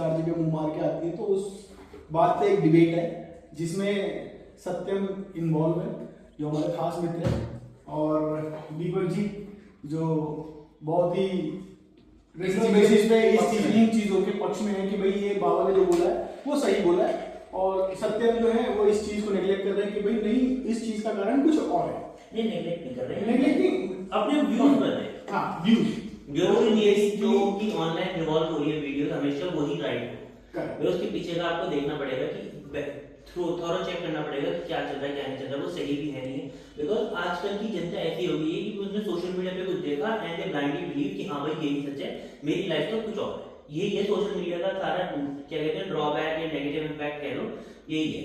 चार जगह मुंह मार के आती है। तो उस बात पे एक डिबेट है जिसमें सत्यम इन्वॉल्व है, जो हमारे खास मित्र है, और दीपक जी जो बहुत ही रेशनल बेसिस पे इन चीजों के पक्ष में है कि भाई ये बाबा ने जो बोला है वो सही बोला है, और सत्यम जो है वो इस चीज को नेग्लेक्ट कर रहे हैं कि भाई नहीं, इस चीज का कारण कुछ और है। नहीं, नेग्लेक्ट नहीं कर रहे हैं, नेग्लेक्ट नहीं, अपने व्यूज बन रहे हैं। हाँ, व्यूज जरूरी नहीं है जो कि ऑनलाइन रिवॉल्व हो रही है वीडियोस हमेशा वही राइट हो, उसके पीछे का आपको देखना पड़ेगा कि थोड़ा चेक करना पड़ेगा कि क्या चल रहा है क्या नहीं चल रहा है, वो सही भी है नहीं है। बिकॉज आजकल की जनता ऐसी हो गई है कि उसने सोशल मीडिया पे कुछ देखा एंड दे ब्लाइंडली बिलीव कि हाँ भाई यही सच है, मेरी लाइफ तो कुछ और है। ये सोशल मीडिया का सारा क्या कहते हैं ड्रॉबैक या नेगेटिव इंपैक्ट कह लो, यही है।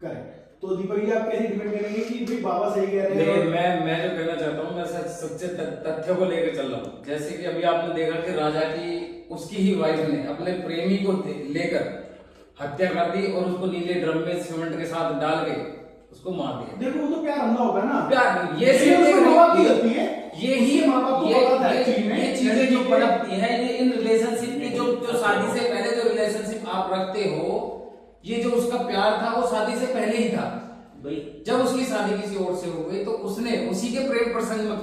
करेक्ट। तो दीपक जी आप कैसे डिपेंड करेंगे कि भाई बाबा सही कह रहे हैं? देखिए मैं जो कहना चाहता हूँ, मैं सच्चे तथ्य को लेकर चल रहा हूँ। जैसे कि अभी आपने देखा कि राजा की उसकी ही वाइफ ने अपने प्रेमी को लेकर हत्या कर दी और उसको नीले ड्रम में सीमेंट के साथ डाल के उसको मार दिया। देखो वो तो प्यार अंधा होगा ना, प्यार ये चीजें जो पनपती है ये इन रिलेशनशिप के जो शादी से पहले जो रिलेशनशिप आप रखते हो, ये जो उसका प्यार था वो शादी से पहले ही था भाई। जब उसकी शादी किसी और से हो गई तो उसने उसी के प्रेम प्रसंग में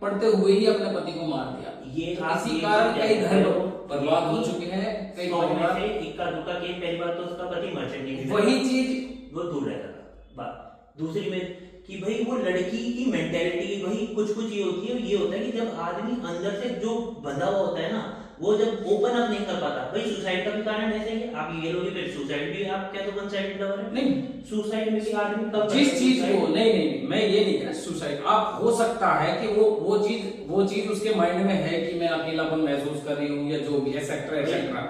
पढ़ते हुए ही अपने पति को मार दिया। ये इसी कारण कई घर बर्बाद हो चुके हैं, कई परिवार इक्का दुक्का केस। पहली बात तो उसका पति मर्चेंट, वही चीज वो दूर रहता था। बात दूसरी में कि भाई वो लड़की की मेंटेलिटी वही कुछ ये होती है, ये होता है कि जब आदमी अंदर से जो बंधा हुआ होता है ना, वो जब ओपन अप नहीं कर पाता, भाई सुसाइड का भी कारण ऐसे ही है। आप ये लोग फिर सुसाइड भी आप क्या तो वन साइडेड लवर है? नहीं, सुसाइड में भी आदमी कब जिस चीज को नहीं मैं ये नहीं कह रहा सुसाइड आप हो सकता है कि वो चीज उसके माइंड में है कि मैं अकेलापन महसूस कर रही हूँ या जो भी एक्सेट्रा एक्सेट्रा।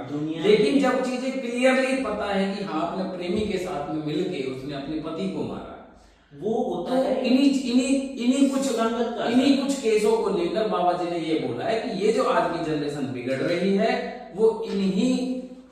लेकिन जब चीजें क्लियरली पता है कि हाँ अपने प्रेमी के साथ में मिलके उसने अपने पति को मारा, वो होता तो है इन्हीं कुछ केसों को लेकर बाबा जी ने ये बोला है कि ये जो आज की जनरेशन बिगड़ रही है वो इन्हीं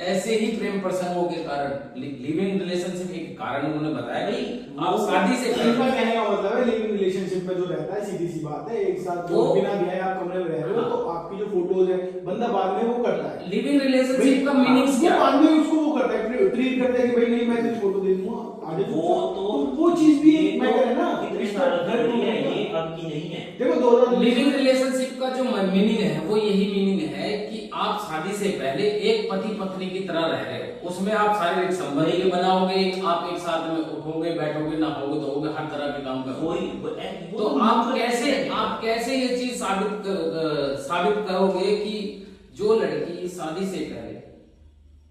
ऐसे ही प्रेम प्रसंगों के कारण, लिविंग रिलेशनशिप के कारण उन्होंने बताया भाई आप शादी से इनका कहने का मतलब है लिविंग रिलेशनशिप में जो रहता है सीधी सी बात है, एक साथ जो बिना गए आप कमरे में रह रहे हो तो आपकी जो फोटोज है बंदा बाद में वो करता है। लिविंग रिलेशनशिप का मीनिंग क्या है? बाद में उसको वो करता है, ट्रीट करता है कि भाई नहीं मैं तेरी फोटो दे दूंगा आगे, वो चीज भी एक मैटर है ना, कितने साल जरूरी है, ये अब की नहीं है। देखो दोनों लिविंग रिलेशनशिप का जो मीनिंग है वो यही मीनिंग है कि आप शादी से पहले एक पति पत्नी की तरह रह रहे हो, उसमें आप शारीरिक संबंध बनाओगे, आप एक साथ में उठोगे बैठोगे नहाओगे धोओगे हर तरह के काम करोगे। तो आप कैसे ये चीज साबित करोगे कि जो लड़की शादी से पहले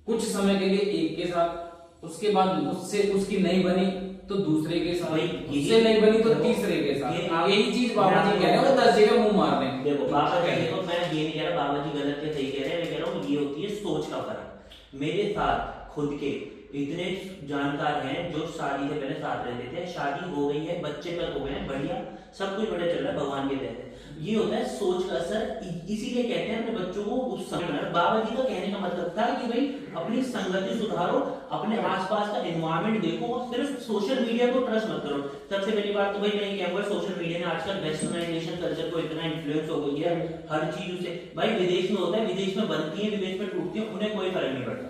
कुछ समय के लिए एक के साथ, उसके बाद उससे उसकी नहीं बनी तो दूसरे के साथ, उससे नहीं बनी तो तीसरे के साथ, यही चीज बाबा जी कह रहे हैं, वो 10 जगह मुंह मार रहे हैं। देखो बाबा जी को मैं ये नहीं कह रहा बाबा जी गलत या सही कह रहे हैं, मैं कह रहा हूँ ये होती है सोच का फर्क। मेरे साथ खुद के इतने जानकार हैं जो शादी से पहले साथ रहते थे, शादी हो गई है, बच्चे तक हो गए हैं, बढ़िया सब कुछ बढ़िया चल रहा है, भगवान के दया से। ये होता है सोच का असर, इसीलिए कहते हैं अपने बच्चों को उस समय। बाबा जी का कहने का मतलब था कि भाई अपनी संगति सुधारो, अपने आसपास का एनवायरनमेंट देखो, सिर्फ सोशल मीडिया को ट्रस्ट मत करो। सबसे पहली बात तो भाई मैं ये कहूंगा सोशल मीडिया ने आजकल वेस्टर्नाइजेशन कल्चर को इतना इन्फ्लुएंस हो गई है हर चीज से। भाई विदेश में होता है, विदेश में बनती है, विदेश में टूटती है, उन्हें कोई फर्क नहीं पड़ता।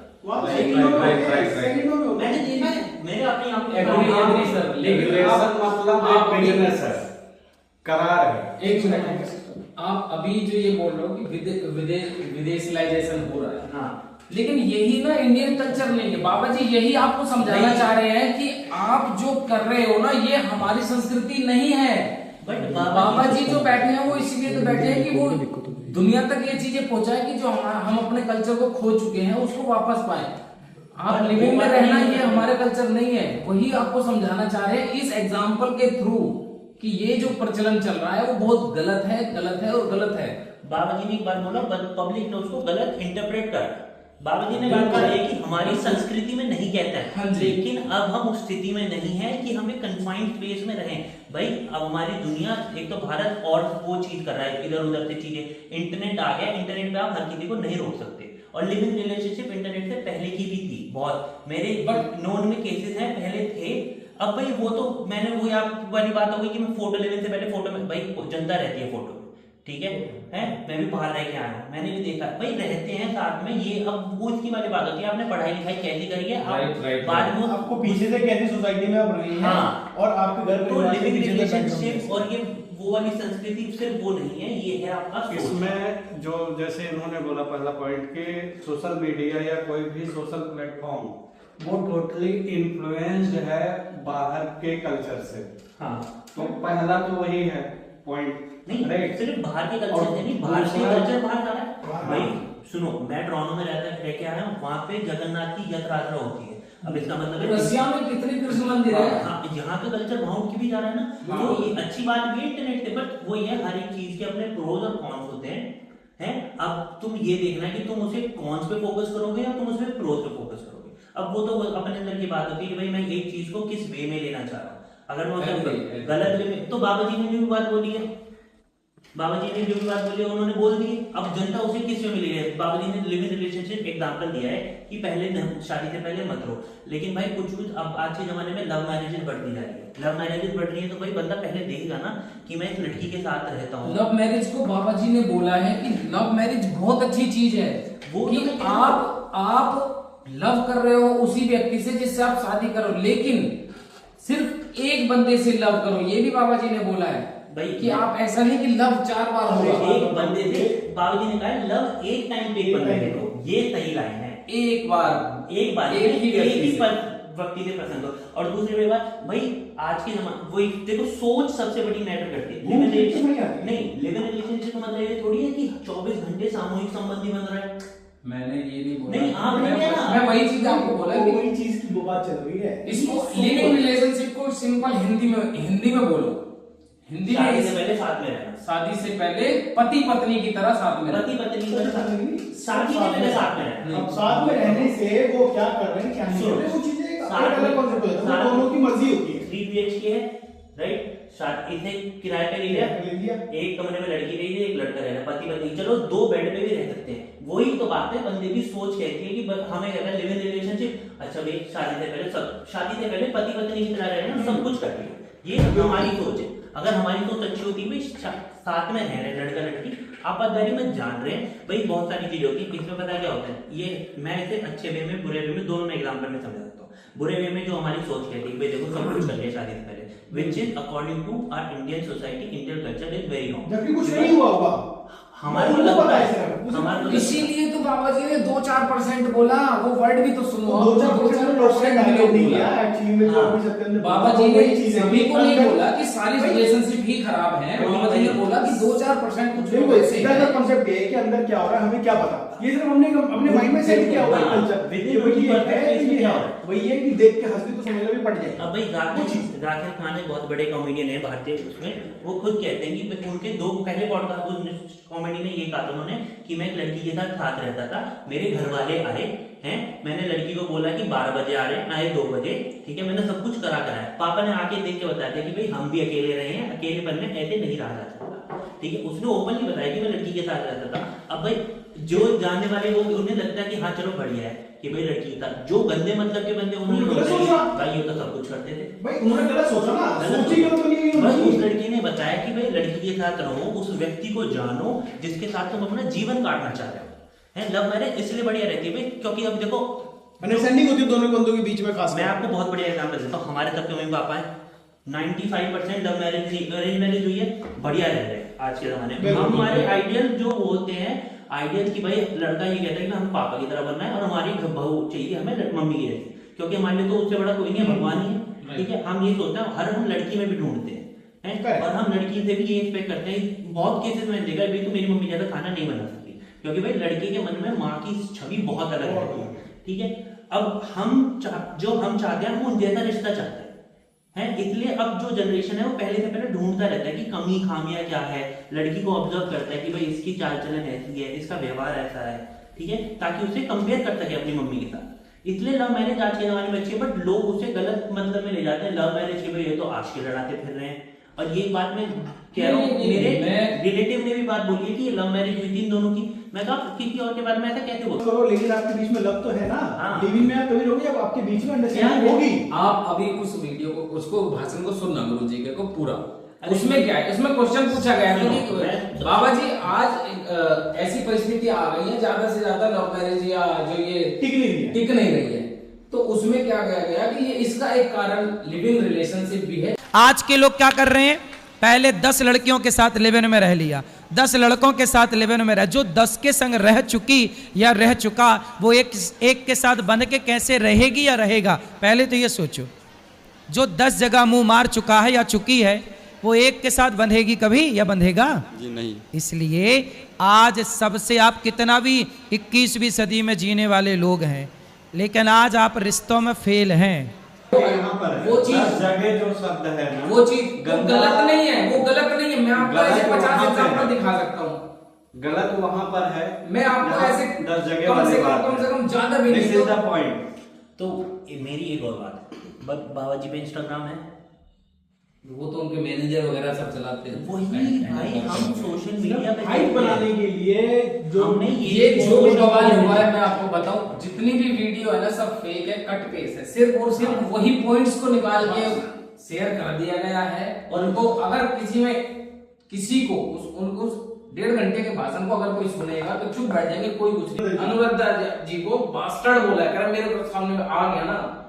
मैंने देखा है, मेरे अपनी करार है। एक मिनट, आप अभी जो ये बोल रहे हो कि विदेशिलाइजेशन हो रहा है, हाँ, लेकिन यही ना इंडियन कल्चर नहीं है। बाबा जी यही आपको समझाना चाह रहे हैं कि आप जो कर रहे हो ना ये हमारी संस्कृति नहीं है। बट बाबा जी जो बैठे हैं वो इसीलिए तो बैठे हैं कि वो दुनिया तक ये चीजें पहुंचाए कि जो हम अपने कल्चर को खो चुके हैं उसको वापस पाए। आप लिविंग में रहना ये हमारे कल्चर नहीं है, वही आपको समझाना चाह रहे हैं इस एग्जाम्पल के थ्रू कि ये जो प्रचलन चल रहा है वो बहुत गलत है और गलत है। बाबा जी ने एक बात बोला, पब्लिक ने उसको गलत इंटरप्रेट कर। बाबा जी ने बात कही है कि हमारी संस्कृति में नहीं कहता है, हाँ, लेकिन अब हम उस स्थिति में नहीं है कि हमें कन्फाइंड स्पेस में रहें। भाई अब हमारी दुनिया, एक तो भारत और वो चीज कर रहा है, इधर उधर से चीजें, इंटरनेट आ गया, इंटरनेट पे आप हर किसी को नहीं रोक सकते। और लिविंग रिलेशनशिप इंटरनेट से पहले की भी थी बहुत, मेरे बट नोन में केसेस हैं, पहले थे। अब भाई वो तो मैंने वो आप वाली बात हो गई कि मैं फोटो लेने से पहले फोटो में, भाई जनता रहती है फोटो, ठीक है, हैं, मैं भी बाहर रह के आया हूँ, मैंने भी देखा भाई रहते हैं साथ में, ये अब वो इसकी वाली बात होती है, आपने पढ़ाई लिखाई कैसी करी है, आप बाद में आपको पीछे से कैसी सोसाइटी में आप रहे हैं, हाँ, और आपके घर तो परिवार के लिविंग पीछे से रिलेशनशिप और ये वो वाली संस्कृति सिर्फ वो नहीं है, ये है आपका सोच। इसमें जो जैसे इन्होंने बोला पहला पॉइंट कि सोशल मीडिया या कोई भी सोशल प्लेटफॉर्म वो टोटली इन्फ्लुएंस्ड है बाहर के कल्चर से। हाँ, तो पहला तो वही है पॉइंट, नहीं राइट। सिर्फ बाहर के कल्चर से नहीं, बाहर के कल्चर बाहर जा रहा है भाई। सुनो, मैं टोरंटो में रह के आया हूँ, वहाँ पे जगन्नाथ की रथ यात्रा होती है। अब इसका मतलब है रशिया में कितने कृष्ण मंदिर है, हाँ, यहाँ का कल्चर वहाँ की भी जा रहा है ना, तो ये अच्छी बात भी है इंटरनेट पे, बट वो ये हर एक चीज के अपने प्रोज और कॉन्स होते हैं। अब तुम ये देखना कि तुम उसे कॉन्स पे फोकस करोगे या तुम उसमें प्रोज पे फोकस करोगे। अब वो तो अपने अंदर की बात होती है कि भाई मैं एक चीज को किस वे में लेना चाह रहा हूँ। अगर मैं उसे गलत वे में, तो बाबा जी ने भी बात बोली है, बाबा जी ने जो भी बात बोली है उन्होंने बोल दी। अब जनता उसे किस में मिली है, बाबा जी ने लिविंग रिलेशनशिप एग्जांपल दिया है कि पहले शादी से पहले मत रहो, लेकिन भाई कुछ अब आज के जमाने में लव मैरिजेस बढ़ती जा रही है, लव मैरिजेस बढ़ रही है, तो भाई बंदा पहले देखेगा ना कि मैं इस लड़की के साथ रहता हूँ। लव मैरिज को बाबा जी ने बोला है कि लव मैरिज बहुत अच्छी चीज है, वो कि तो आप लव कर रहे हो उसी व्यक्ति से जिससे आप शादी करो, लेकिन सिर्फ एक बंदे से लव करो, ये भी बाबा जी ने बोला है भाई कि आप ऐसा नहीं कि लव 4 बार होगा। एक बंदे से, बाबा जी ने कहा है लव एक टाइम पे एक बंदे से करो, ये सही लाइन है। एक बार एक बार एक ही व्यक्ति से पसंद हो। और दूसरी बात भाई आज के जमाने वही देखो, सोच सबसे बड़ी मैटर करती है। नहीं, लिविंग रिलेशनशिप मतलब ये थोड़ी है कि 24 घंटे सामूहिक संबंधी बन रहा है। मैंने ये नहीं बोला, नहीं, आप नहीं कह रहा। मैं वही चीज आपको बोला कि वही चीज की वो बात चल रही है। इसको लिविंग रिलेशनशिप को सिंपल हिंदी में बोलो, हिंदी शादी में से पहले साथ में रहना, शादी से पहले पति पत्नी की तरह साथ में रहना। पति पत्नी की तरह शादी से पहले साथ में रहना। अब साथ में रहने से वो क्या कर रहे हैं क्या नहीं कर रहे हैं, वो चीजें एक अलग कॉन्सेप्ट होता है, वो दोनों की मर्जी होती है। 3 BHK है, राइट, इसे किराए पे ले लिया, एक कमरे में लड़की रही है, एक लड़का रह रहा है, पति पत्नी, चलो 2 बेड पे भी रह सकते हैं। वही तो बात है, बंदे की सोच कहती है कि हमें कहता है लिविंग रिलेशनशिप, अच्छा भाई शादी से पहले पति पत्नी की तरह रहना, सब कुछ कर रही है, ये हमारी सोच है। अगर हमारी सोच अच्छी होती है भाई साथ में रह रहे लड़का लड़की, आपसदारी में जान रहे हैं, भाई बहुत सारी चीजें होती है। इसमें पता क्या होता है, ये मैं इसे अच्छे वे में बुरे वे में दोनों में एग्जाम्पल में समझा सकता हूँ। बुरे वे में जो हमारी सोच कहती है भाई देखो सब कुछ कर लिया शादी से पहले, which is according to our Indian society, Indian culture is very wrong. जबकि कुछ नहीं हुआ होगा, हमारे को लगता है, हमारे को इसीलिए तो बाबा जी ने 2-4% बोला, वो वर्ड भी तो सुनो। 2-4% नहीं किया एक्चुअली में, जो हाँ। अभी सत्येंद्र बाबा जी ने सभी को नहीं बोला कि सारी रिलेशनशिप ही खराब है, बाबा जी ने बोला कि 2-4% कुछ लोग ऐसे सीधा हैं। कॉन्सेप्ट ये है कि अंदर क्या हो रहा है हमें क्या पता, ये सिर्फ हमने अपने माइंड में सेट किया हुआ है कल्चर। वही है कि देख के हंसते तो समझ में भी पड़ जाए। अब भाई जाकिर खान एक बहुत बड़े कॉमेडियन है भारतीय, उसमें वो खुद कहते हैं कि उनके 2 पहले पॉडकास्ट कॉमेडी में ये कहा था उन्होंने कि मैं एक लड़की के साथ रहता था, मेरे घर वाले आए हैं, मैंने लड़की को बोला कि 12 बजे आ रहे हैं, आए 2 बजे, ठीक है, मैंने सब कुछ कराया। पापा ने आके देख के बताया कि भाई हम भी अकेले रहे हैं, अकेलेपन में ऐसे नहीं रहा जा सकता, ठीक है। उसने ओपनली बताया कि मैं लड़की के साथ रहता था। अब भाई जो जानने वाले लोग उन्हें लगता है कि हाँ चलो बढ़िया है कि भाई लड़की के साथ, जो गंदे मतलब के बंदे उन्होंने भाई ये तो सब कुछ करते थे, भाई उन्होंने गलत सोचा ना, सोची गलत तो नहीं बस हुई। उस लड़की ने बताया कि भाई लड़की के साथ रहो, उस व्यक्ति को जानो जिसके साथ तुम अपना जीवन काटना चाह रहे हो, है। लव मैरिज इसलिए बढ़िया रहती है भाई क्योंकि अब देखो अंडरस्टैंडिंग होती है दोनों बंदों के बीच में। खास मैं आपको बहुत बढ़िया एग्जांपल देता हूँ, हमारे तब के मम्मी पापा है 95% लव मैरिज अरेंज मैरिज हुई है, बढ़िया रह रहे हैं आज के जमाने में। हमारे आइडियल जो होते हैं, आइडियल की भाई लड़का ये कहता है कि हम पापा की तरह बनना है और हमारी बहू चाहिए हमें मम्मी की जैसी, क्योंकि हमारे लिए तो उससे बड़ा कोई नहीं है, भगवान ही है, ठीक है। हम ये सोचते हैं, हर हम लड़की में भी ढूंढते हैं, और हम लड़की से भी ये एक्सपेक्ट करते हैं। बहुत केसेस में देखा भाई तू मेरी मम्मी ज्यादा खाना नहीं बना सकती, क्योंकि भाई लड़के के मन में माँ की छवि बहुत अलग रहती है, ठीक है। अब हम जो हम चाहते हैं हम जैसा रिश्ता चाहते हैं, इसलिए अब जो जनरेशन है वो पहले से पहले ढूंढता रहता है कि कमी खामियां क्या है, लड़की को ऑब्जर्व करता है कि भाई इसकी चाल चलन ऐसी है, इसका व्यवहार ऐसा है, ठीक है, ताकि उसे कंपेयर कर सके अपनी मम्मी के साथ। इसलिए लव मैरिज आज के जमाने में अच्छी है, बट लोग उसे गलत मतलब में ले जाते हैं लव मैरिज के, भाई ये तो आज के लड़ाते फिर रहे हैं। और ये बात मैं कह रहा हूँ, मेरे रिलेटिव ने भी बात बोली है कि लव मैरिज हुई थी इन दोनों की। मैं कहा किसी और के बारे में ऐसा कैसे बोल करो, लेकिन आपके बीच में लव तो है ना। लिविंग में आप तभी रहोगे जब आपके बीच में अंडरस्टैंडिंग होगी। आप अभी उस वीडियो को, उसको भाषण को सुनना गुरु जी के को पूरा, उसमें क्या है, उसमें क्वेश्चन पूछा गया था कि बाबा जी आज ऐसी परिस्थिति आ गई है, ज्यादा से ज्यादा लव मैरिज या जो ये टिक नहीं रही है, तो उसमें क्या कहा गया कि ये इसका एक कारण लिविंग रिलेशनशिप भी है। आज के लोग क्या कर रहे हैं, पहले 10 लड़कियों के साथ लिव-इन में रह लिया, 10 लड़कों के साथ लिव-इन में रह, जो 10 के संग रह चुकी या रह चुका वो एक के साथ बंध के कैसे रहेगी या रहेगा, पहले तो ये सोचो। जो 10 जगह मुंह मार चुका है या चुकी है वो एक के साथ बंधेगी कभी या बंधेगा जी नहीं। इसलिए आज सबसे, आप कितना भी 21वीं सदी में जीने वाले लोग हैं, लेकिन आज आप रिश्तों में फेल हैं। यहाँ पर वो चीज, जगह जो शब्द है ना, वो चीज गलत नहीं है, वो गलत नहीं है। मैं आपको ऐसे 50 एग्जाम्पल दिखा सकता हूँ। गलत वहाँ पर है, मैं आपको ऐसे 10 जगह कम वाली से बात कम ज्यादा भी दिस नहीं इज द पॉइंट। तो मेरी एक और बात, बाबा जी पे इंस्टाग्राम है, वो तो उनके मैनेजर वगैरह सब चलाते हैं। वही भाई, हम सोशल मीडिया पे हाइप बनाने के लिए जो हमने ये जो भी बवाल हुआ है मैं आपको बताऊं, जितनी भी वीडियो है ना सब फेक है, कट पेस्ट है, सिर्फ और सिर्फ वही पॉइंट्स को निकाल के शेयर कर दिया गया है। और उनको अगर किसी को उनको 1.5 घंटे के भाषण को अगर कोई सुनेगा तो चुप बैठ जाएंगे, कोई कुछ नहीं। अनुराधा जी को बास्टर्ड बोला है, मेरे को सामने में आ गया ना,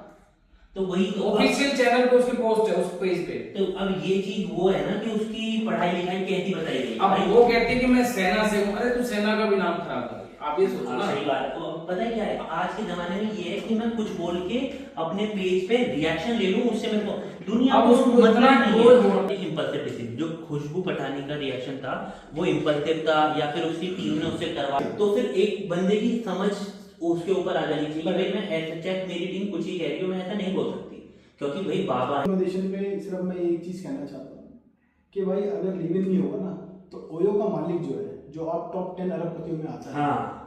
तो वही ऑफिशियल चैनल पे उसकी पोस्ट है, उस पेज पे। तो अब ये चीज वो है ना कि उसकी पढ़ाई लिखाई कैसी बताई गई। अब वो कहते हैं कि मैं सेना से हूं, अरे तू सेना का भी नाम खराब कर दिया। आप ये सोचो ना। सही बात। तो पता है क्या है, आज के जमाने में ये है कि मैं कुछ बोल के अपने पेज पे रिएक्शन ले लूं, उससे मेरे को दुनिया अब को उसको मतलब इतना नहीं ट्रोल है। हो- इम्पल्सिव, जो खुशबू पठानी का रिएक्शन था वो इम्पल्सिव था, या फिर उसकी टीम ने उससे करवा, तो फिर एक बंदे की समझ उसके ऊपर आ जानी चाहिए कि भाई मैं ऐसा, चाहे मेरी टीम कुछ ही कह रही हो, मैं ऐसा नहीं बोल सकती, क्योंकि भाई बाबा कन्वर्सेशन पे सिर्फ मैं एक चीज कहना चाहता हूँ कि भाई अगर लिव इन नहीं होगा ना तो ओयो का मालिक जो है, जो आप टॉप 10 अरबपतियों में आता है, हाँ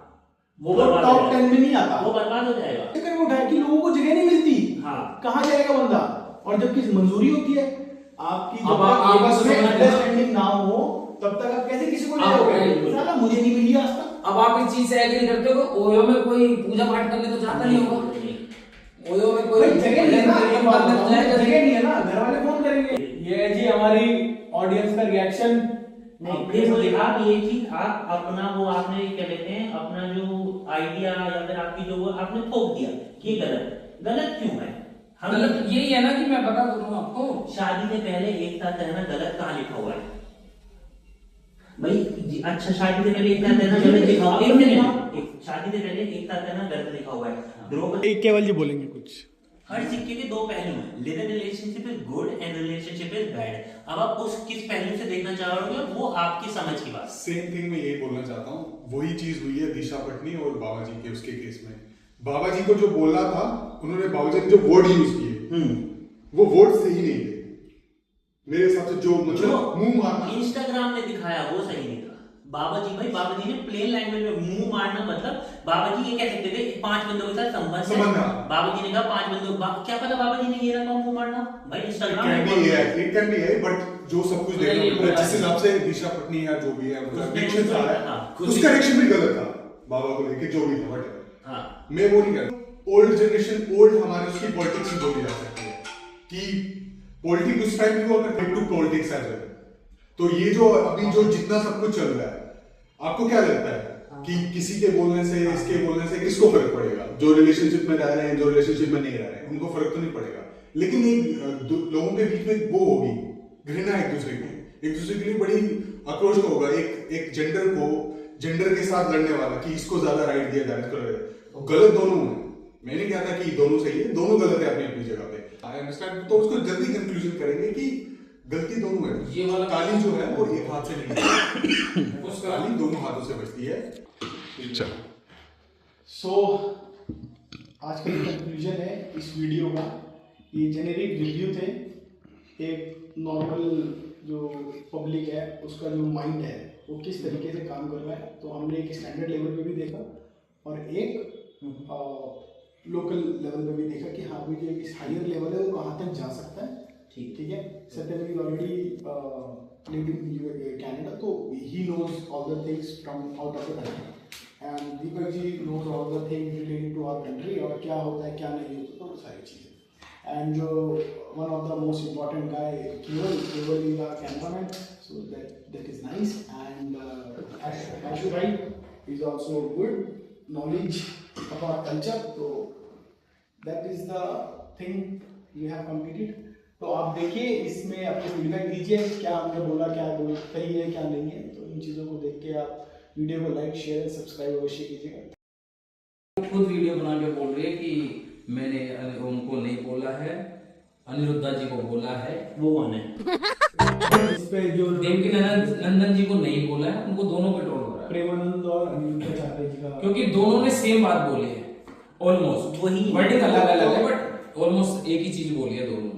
वो टॉप 10 में नहीं आता, वो बर्बाद हो जाएगा। लेकिन वो उठाए कि लोगों को जगह नहीं मिलती, हाँ कहाँ जाएगा बंदा। और जब किसी मंजूरी होती है आपकी, जब अब तक आप आपस में समझ- अंडरस्टैंडिंग ना हो तब तक आप कैसे किसी को ले आप- जाओगे। साला मुझे नहीं मिली आज तक। अब आप इस चीज से एग्री करते हो कि ओयो में कोई पूजा पाठ करने तो जाता नहीं होगा, ओयो में कोई भाई जगह नहीं है ना, कीर्तन करने तो जाएगा जगह नहीं। नहीं है ना, घर वाले फोन करेंगे। ये है जी हमारी ऑडियंस का रिएक्शन। नहीं, देखो आप ये चीज, आप अपना वो आपने क्या कहते हैं, अपना जो आइडिया या फिर आपकी जो वो आपने थोप दिया कि ये गलत क्यों है। हम गलत यही है ना कि मैं बता दूं आपको, शादी से पहले एक साथ रहना गलत कहाँ लिखा हुआ है भाई अच्छा, शादी से पहले एक साथ रहना गलत लिखा हुआ है, शादी से पहले एक साथ रहना गलत लिखा हुआ है। द्रौपदी, केवल जी बोलेंगे कुछ। हर सिक्के के दो पहलू हैं, live in relationship is good and relationship is bad. अब आप उस किस पहलू से देखना चाह रहे हो वो आपकी समझ की बात। सेम थिंग मैं यही बोलना चाहता हूँ, वही चीज हुई है दिशा पटनी और बाबा जी के उसके केस में। बाबा जी को जो बोलना था, उन्होंने बाबा जी ने जो वर्ड यूज किए वो वर्ड सही नहीं थे मेरे हिसाब से। जो मतलब मुंह मारना इंस्टाग्राम ने दिखाया वो सही नहीं था। बाबा जी ने प्लेन लैंग्वेज में मुंह मारना, मतलब बाबा जी ये कह सकते थे 5 बंदों के साथ संबंध है। बाबा जी ने कहा 5 बंदों, क्या पता बाबा जी ने ये रखा मुंह मारना भाई इंस्टाग्राम इट कैन बी है, बट जो सब कुछ देखना पड़ता है, जिस हिसाब से दिशा पटनी या जो भी है मतलब रिएक्शन आ रहा है, उसका रिएक्शन भी गलत था बाबा को लेके, जो भी था बट हाँ मैं वो नहीं कह रहा। ओल्ड जनरेशन, ओल्ड हमारे उसकी पॉलिटिक्स में बोली जा सकती है कि पॉलिटिक्स उस टाइम भी हुआ करती टू पॉलिटिक्स एज वेल। तो ये जो अभी जो जितना सब कुछ चल रहा है, आपको क्या लगता है कि किसी के बोलने से, इसके बोलने से किसको फर्क पड़ेगा? जो रिलेशनशिप में रह रहे हैं, जो रिलेशनशिप में नहीं रह रहे हैं, उनको फर्क तो नहीं पड़ेगा, लेकिन एक लोगों के बीच में वो होगी घृणा एक दूसरे के लिए बड़ी आक्रोश होगा। एक जेंडर के साथ लड़ने वाला कि इसको ज्यादा राइट दिया जाए, इसको गलत दोनों है। मैं नहीं कहता कि दोनों सही है, दोनों गलत है अपनी अपनी जगह पे। I understand. तो उसको जल्दी कंक्लूजन करेंगे कि गलती दोनों है। ये वाला ताली जो है वो एक हाथ से नहीं बजती, ताली दोनों हाथों से बजती है। सो आज का कंक्लूजन है इस वीडियो का, ये जेनेरिक रिव्यू थे। एक नॉर्मल जो पब्लिक है उसका जो माइंड है वो किस तरीके से काम कर रहा है, तो हमने एक स्टैंडर्ड लेवल पे भी देखा और एक लोकल लेवल पे भी देखा कि हाँ भाई जो इस हायर लेवल है वो कहाँ तक जा सकता है। ठीक है, Satyam is already lived in Canada, तो he knows all the things from out of the country and Deepak ji knows all the things related to our country और क्या होता है क्या नहीं होता, तो सारी चीज़ें। एंड जो one of the most important guy Kewal is the cameraman, so that is nice. And Ashu भाई is also good knowledge about culture. तो that is the thing we have completed. तो आप देखिए, इसमें अपने फीडबैक दीजिए, क्या हमने बोला, क्या सही है क्या नहीं है. तो इन चीज़ों को देख के आप वीडियो को लाइक शेयर एंड सब्सक्राइब अवश्य कीजिएगा. खुद वीडियो बना के बोल रही है कि मैंने उनको नहीं बोला है, अनिरुद्धा जी को बोला है. वो कौन है? इस पे जो देवकी नंदन जी को नहीं बोला है, उनको दोनों पे ट्रोल हो रहा है. प्रेमानंद और अनिरुद्धाचार्य जी का, क्योंकि दोनों ने सेम बात बोली है, ऑलमोस्ट वही वर्डिंग अलग अलग है बट ऑलमोस्ट एक ही चीज बोली है दोनों ने.